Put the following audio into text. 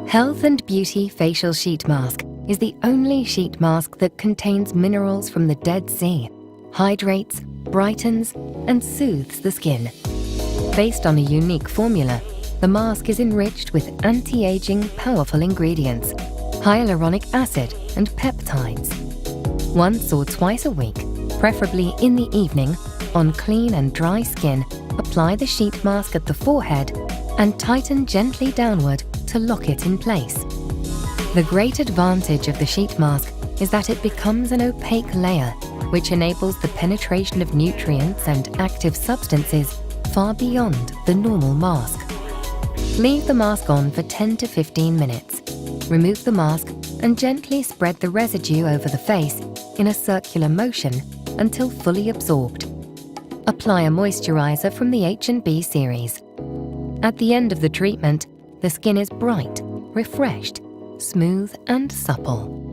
Health and Beauty Facial Sheet Mask is the only sheet mask that contains minerals from the Dead Sea, hydrates, brightens, and soothes the skin. Based on a unique formula, the mask is enriched with anti-aging powerful ingredients, hyaluronic acid and peptides. Once or twice a week, preferably in the evening, on clean and dry skin, apply the sheet mask at the forehead and tighten gently downward to lock it in place. The great advantage of the sheet mask is that it becomes an opaque layer, which enables the penetration of nutrients and active substances far beyond the normal mask. Leave the mask on for 10 to 15 minutes. Remove the mask and gently spread the residue over the face in a circular motion until fully absorbed. Apply a moisturizer from the H&B series. At the end of the treatment, the skin is bright, refreshed, smooth and supple.